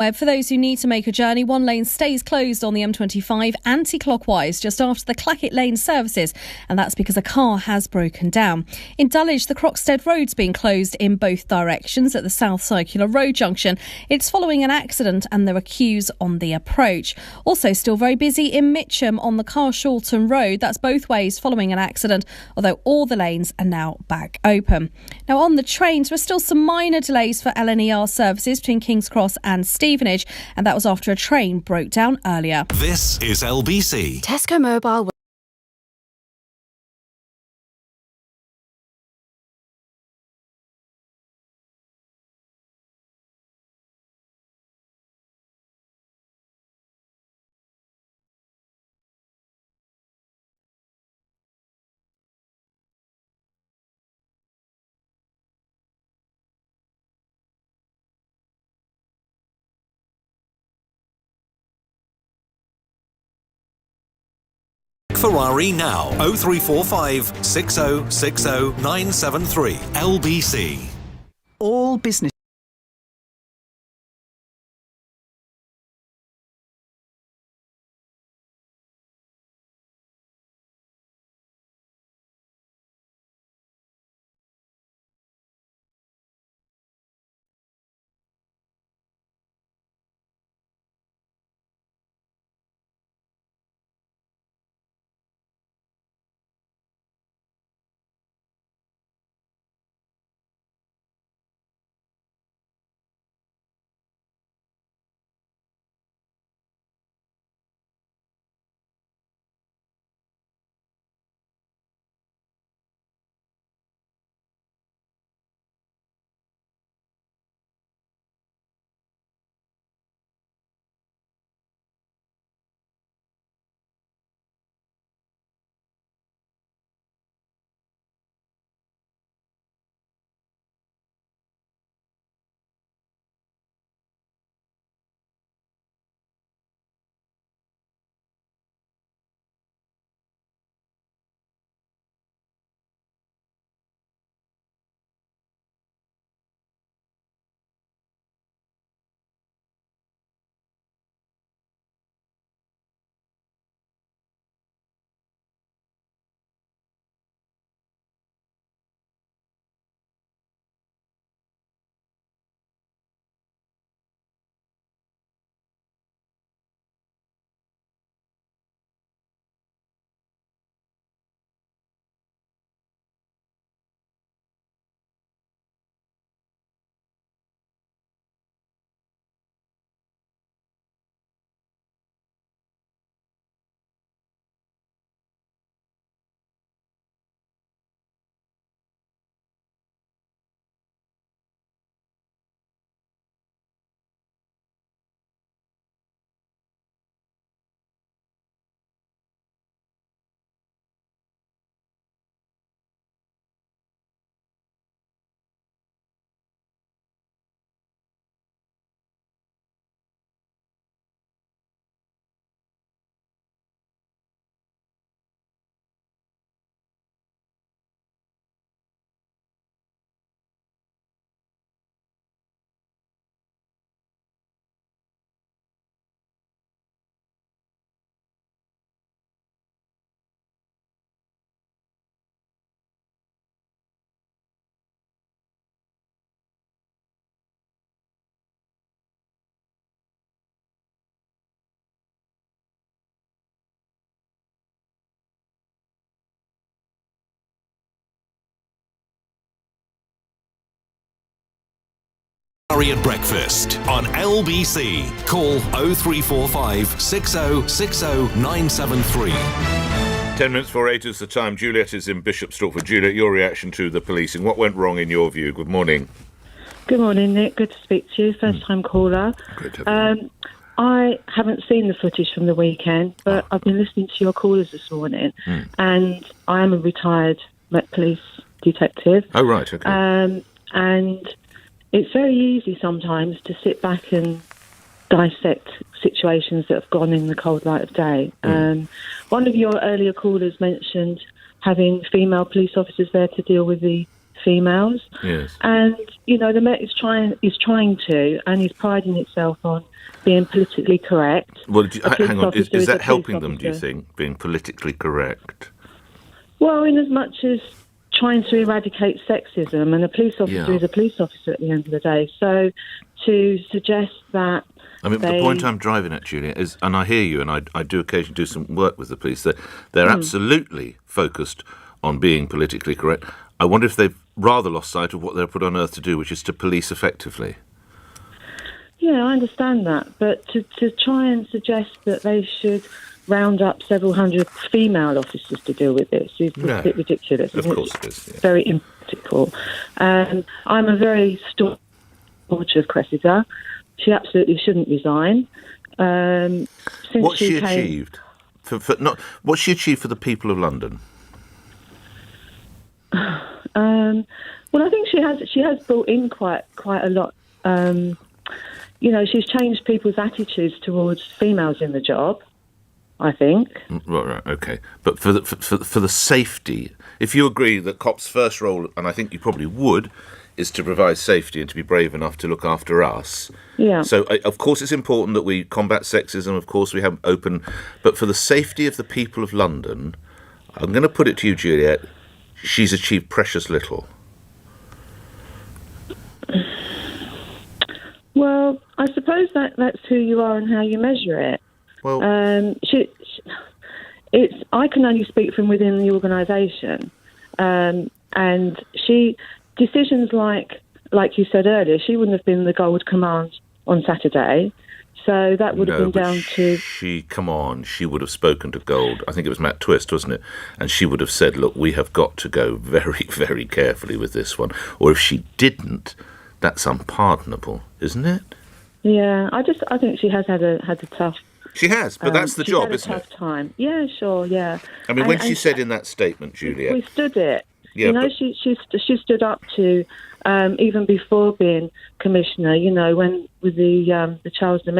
For those who need to make a journey, one lane stays closed on the M25 anti-clockwise just after the Clackett Lane services, and that's because a car has broken down. In Dulwich, the Croxted Road's been closed in both directions at the South Circular Road junction. It's following an accident and there are queues on the approach. Also still very busy in Mitcham on the Carshalton Road. That's both ways following an accident, although all the lanes are now back open. Now on the trains, there are still some minor delays for LNER services between King's Cross and Stevenage, and that was after a train broke down earlier. This is LBC. Tesco Mobile. Ferrari now 0345 6060 973 LBC. All business. At breakfast on LBC. Call 0345 6060 973. 10 minutes before 8 is the time. Juliet is in Bishop Stortford. Juliet, your reaction to the policing. What went wrong in your view? Good morning. Good morning, Nick. Good to speak to you. First time caller. Great to have you. I haven't seen the footage from the weekend, but I've been listening to your callers this morning, and I am a retired Met Police detective. Oh, right, okay. And it's very easy sometimes to sit back and dissect situations that have gone in the cold light of day. One of your earlier callers mentioned having female police officers there to deal with the females. Yes. And, the Met is trying to, and is priding itself on being politically correct. Well, hang on. Is that a helping police them, do you officer. think, being politically correct? Well, in as much as trying to eradicate sexism, and a police officer is a police officer at the end of the day. So to suggest that the point I'm driving at, Julia, is, and I hear you, and I do occasionally do some work with the police, that they're absolutely focused on being politically correct. I wonder if they've rather lost sight of what they're put on earth to do, which is to police effectively. Yeah, I understand that. But to try and suggest that they should round up several hundred female officers to deal with this is a bit ridiculous. Of course it is. Yeah. Very impractical. I'm a very staunch supporter of Cressida. She absolutely shouldn't resign. What's she achieved? What's she achieved for the people of London? Well, I think she has brought in quite a lot. She's changed people's attitudes towards females in the job, I think. Right, okay. But for the safety, if you agree that cops' first role, and I think you probably would, is to provide safety and to be brave enough to look after us. Yeah. So, of course, it's important that we combat sexism. Of course, we have open... But for the safety of the people of London, I'm going to put it to you, Juliet, she's achieved precious little. Well, I suppose that's who you are and how you measure it. Well, I can only speak from within the organisation, and decisions like you said earlier, she wouldn't have been the gold command on Saturday, so that would have been down to... She would have spoken to Gold. I think it was Matt Twist, wasn't it? And she would have said, look, we have got to go very, very carefully with this one. Or if she didn't, that's unpardonable, isn't it? Yeah, I think she has had a tough... She has, but that's the job, isn't it? Tough time. Yeah, sure, yeah. I mean, when she said in that statement, Juliet... We stood it. Yeah, she stood up to, even before being commissioner, when with the Charles